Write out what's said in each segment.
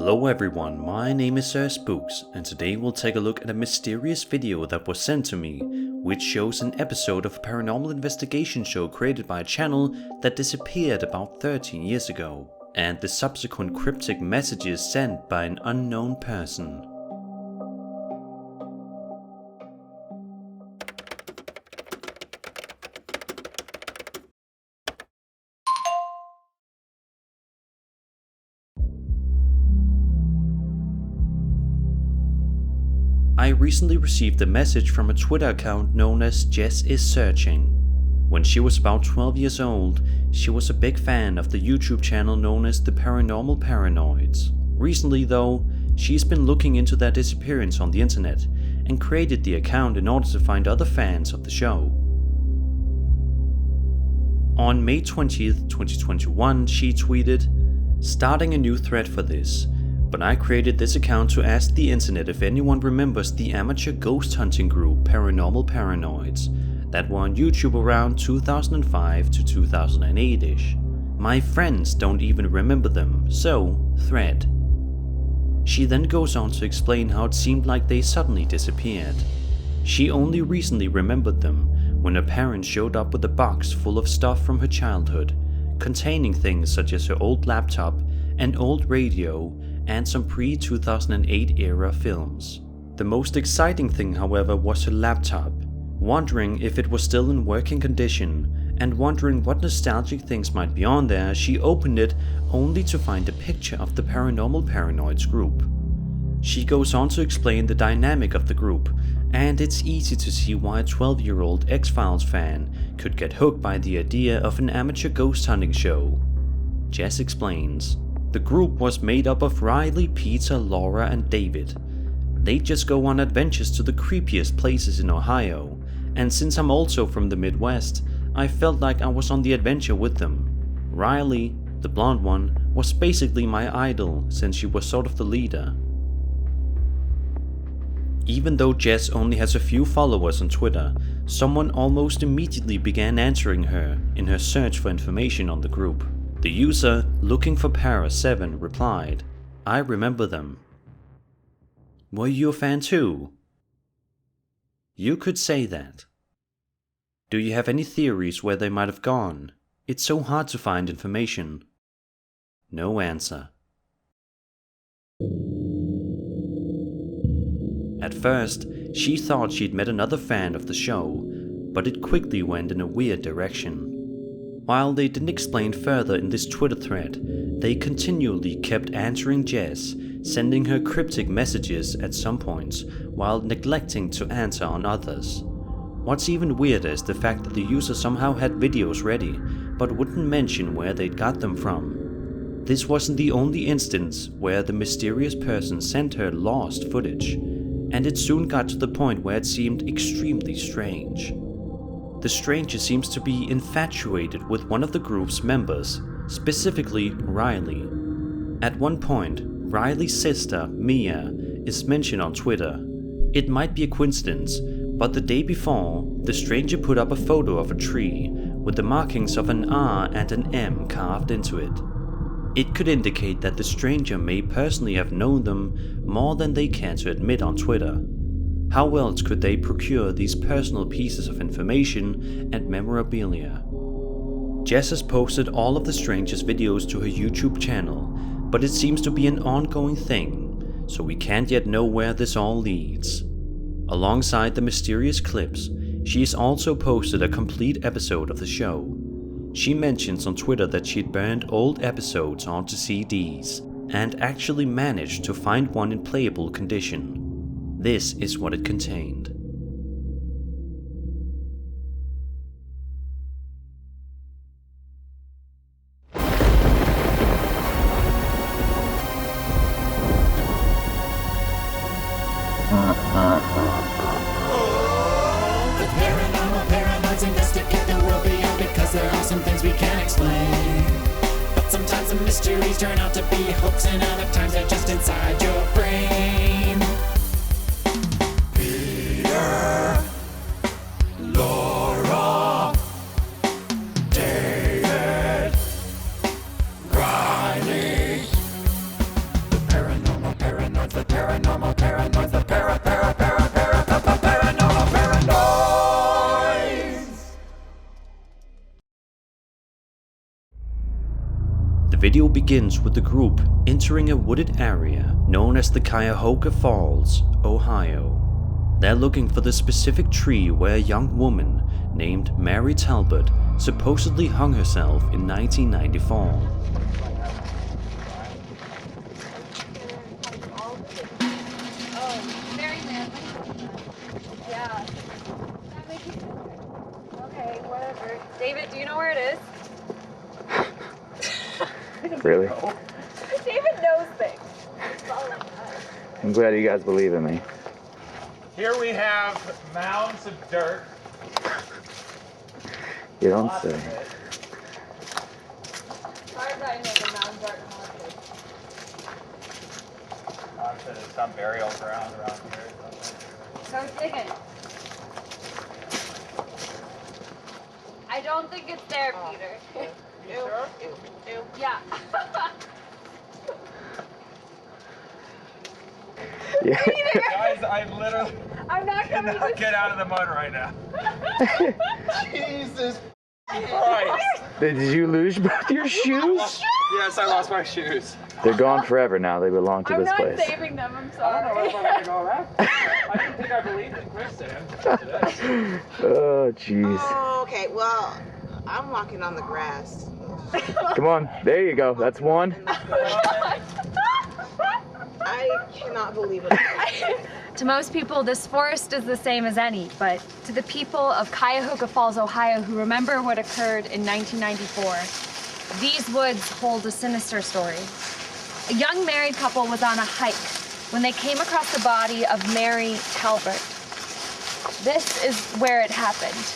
Hello everyone, my name is Spooks, and today we'll take a look at a mysterious video that was sent to me, which shows an episode of a paranormal investigation show created by a channel that disappeared about 13 years ago, and the subsequent cryptic messages sent by an unknown person. I recently received a message from a Twitter account known as Jess is Searching. When she was about 12 years old, she was a big fan of the YouTube channel known as the Paranormal Paranoids. Recently though, she's been looking into their disappearance on the internet and created the account in order to find other fans of the show. On May 20th, 2021, she tweeted, "Starting a new thread for this. But I created this account to ask the internet if anyone remembers the amateur ghost hunting group Paranormal Paranoids that were on YouTube around 2005 to 2008-ish. My friends don't even remember them, so thread." She then goes on to explain how it seemed like they suddenly disappeared. She only recently remembered them when her parents showed up with a box full of stuff from her childhood, containing things such as her old laptop, an old radio, and some pre-2008 era films. The most exciting thing, however, was her laptop. Wondering if it was still in working condition, and wondering what nostalgic things might be on there, she opened it only to find a picture of the Paranormal Paranoids group. She goes on to explain the dynamic of the group, and it's easy to see why a 12-year-old X-Files fan could get hooked by the idea of an amateur ghost hunting show. Jess explains, "The group was made up of Riley, Peter, Laura, and David. They just go on adventures to the creepiest places in Ohio, and since I'm also from the Midwest, I felt like I was on the adventure with them. Riley, the blonde one, was basically my idol since she was sort of the leader." Even though Jess only has a few followers on Twitter, someone almost immediately began answering her in her search for information on the group. The user, looking for Para7, replied, "I remember them." Were you a fan too? You could say that. Do you have any theories where they might have gone? It's so hard to find information. No answer. At first, she thought she'd met another fan of the show, but it quickly went in a weird direction. While they didn't explain further in this Twitter thread, they continually kept answering Jess, sending her cryptic messages at some points, while neglecting to answer on others. What's even weirder is the fact that the user somehow had videos ready, but wouldn't mention where they'd got them from. This wasn't the only instance where the mysterious person sent her lost footage, and it soon got to the point where it seemed extremely strange. The stranger seems to be infatuated with one of the group's members, specifically Riley. At one point, Riley's sister, Mia, is mentioned on Twitter. It might be a coincidence, but the day before, the stranger put up a photo of a tree with the markings of an R and an M carved into it. It could indicate that the stranger may personally have known them more than they care to admit on Twitter. How else could they procure these personal pieces of information and memorabilia? Jess has posted all of the stranger's videos to her YouTube channel, but it seems to be an ongoing thing, so we can't yet know where this all leads. Alongside the mysterious clips, she has also posted a complete episode of the show. She mentions on Twitter that she'd burned old episodes onto CDs, and actually managed to find one in playable condition. This is what it contained. With paranormal paranoids, investigate the world beyond, because there are some things we can't explain. But sometimes the mysteries turn out to be a hoax, and other times they're just inside your brain. Peter, Laura, David, Riley, the paranormal video begins with the group entering a wooded area known as the Cuyahoga Falls, Ohio. They're looking for the specific tree where a young woman named Mary Talbot supposedly hung herself in 1994. Yeah. Okay, whatever. David, do you know where it is? Really? David knows things. I'm glad you guys believe in me. Here we have mounds of dirt. You don't Lots say. of it. As far as I know, the mounds aren't haunted. Obviously, there's some burial ground around here. Go digging. I don't think it's there, Peter. You sure? Yeah. Yeah. Guys, I literally I'm not coming cannot to get out of the mud right now. Jesus Christ. Did you lose both your shoes? Yes, I lost my shoes. They're gone forever now. They belong to I'm this not place. saving them, I'm I don't sorry. know if I'm going to go around. I didn't think I believed in Chris today. Oh, jeez. Oh, okay. Well, I'm walking on the grass. Come on. There you go. That's one. I cannot believe it. To most people, this forest is the same as any, but to the people of Cuyahoga Falls, Ohio, who remember what occurred in 1994, these woods hold a sinister story. A young married couple was on a hike when they came across the body of Mary Talbot. This is where it happened.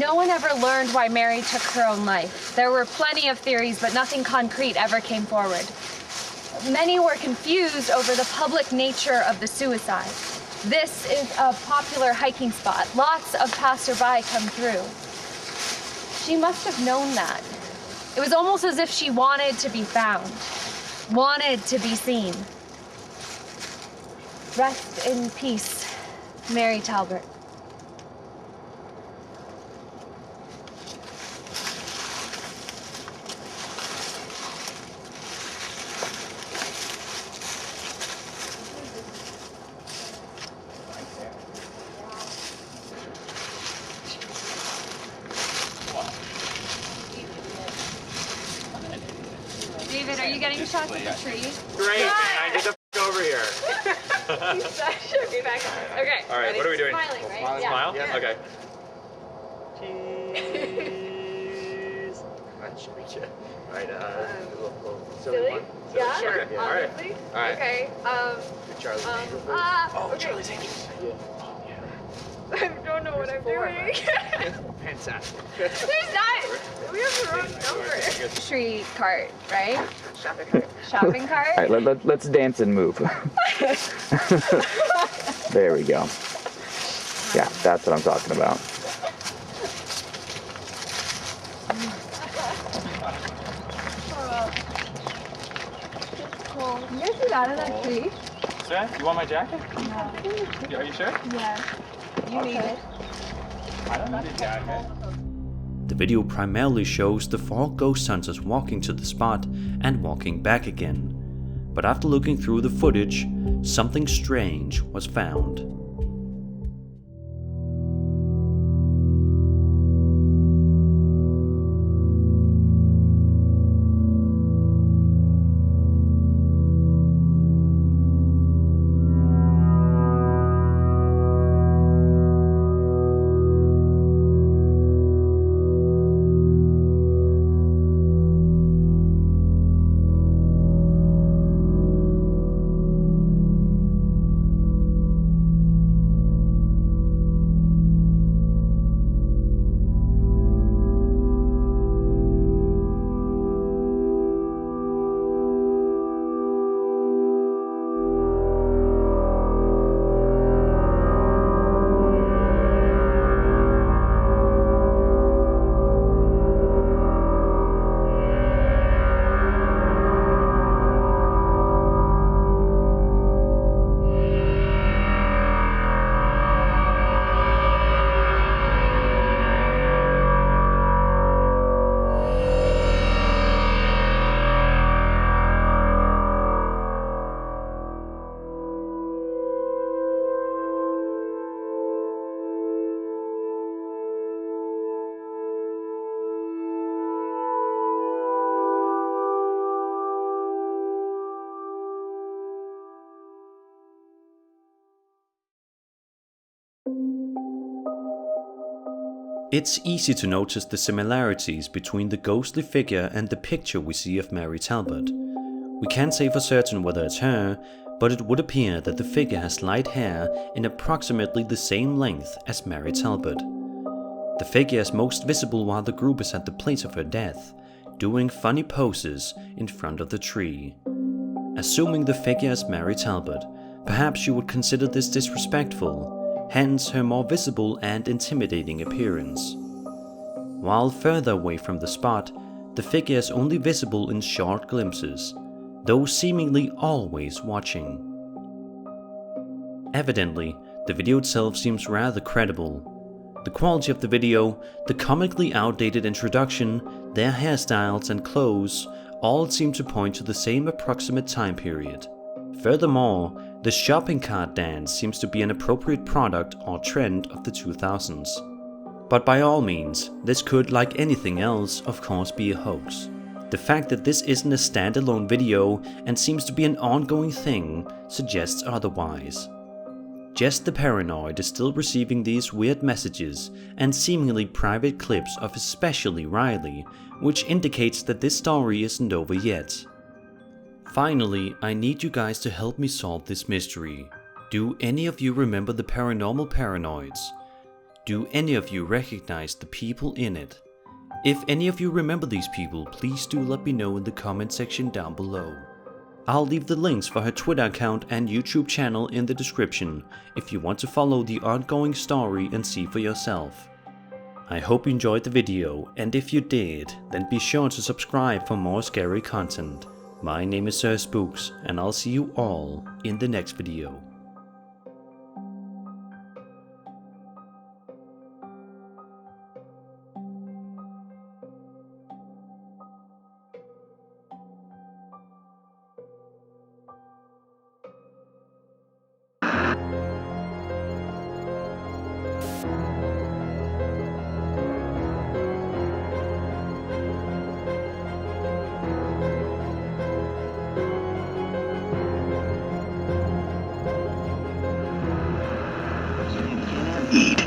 No one ever learned why Mary took her own life. There were plenty of theories, but nothing concrete ever came forward. Many were confused over the public nature of the suicide. This is a popular hiking spot. Lots of passerby come through. She must have known that. It was almost as if she wanted to be found, wanted to be seen. Rest in peace, Mary Talbot. David, are you getting shots of the tree? Great, man. I get the f over here. Be back. Okay. All right, what are we doing? Smiling, right? Smile, Yeah. smile? Yeah. Okay. Cheese. Right, Silly? one. Yeah? Sure. Okay, all right. Obviously? All right. Okay. Charlie's Angels. Okay. Charlie's Angels. I don't know what I'm doing. Fantastic. There's not. We have the wrong number. Tree cart, right? Shopping cart. Shopping cart? All right, let's dance and move. There we go. Yeah, that's what I'm talking about. You guys see that in that tree? Sir, you want my jacket? No. Are you sure? Yeah. You need it. I don't need a jacket. The video primarily shows the four ghost hunters walking to the spot and walking back again. But after looking through the footage, something strange was found. It's easy to notice the similarities between the ghostly figure and the picture we see of Mary Talbot. We can't say for certain whether it's her, but it would appear that the figure has light hair in approximately the same length as Mary Talbot. The figure is most visible while the group is at the place of her death, doing funny poses in front of the tree. Assuming the figure is Mary Talbot, perhaps you would consider this disrespectful, hence her more visible and intimidating appearance. While further away from the spot, the figure is only visible in short glimpses, though seemingly always watching. Evidently, the video itself seems rather credible. The quality of the video, the comically outdated introduction, their hairstyles and clothes all seem to point to the same approximate time period. Furthermore, the shopping cart dance seems to be an appropriate product or trend of the 2000s. But by all means, this could, like anything else, of course be a hoax. The fact that this isn't a standalone video and seems to be an ongoing thing suggests otherwise. Jess the Paranoid is still receiving these weird messages and seemingly private clips of especially Riley, which indicates that this story isn't over yet. Finally, I need you guys to help me solve this mystery. Do any of you remember the paranormal paranoids? Do any of you recognize the people in it? If any of you remember these people, please do let me know in the comment section down below. I'll leave the links for her Twitter account and YouTube channel in the description if you want to follow the ongoing story and see for yourself. I hope you enjoyed the video, and if you did, then be sure to subscribe for more scary content. My name is Sir Spooks, and I'll see you all in the next video. Eat.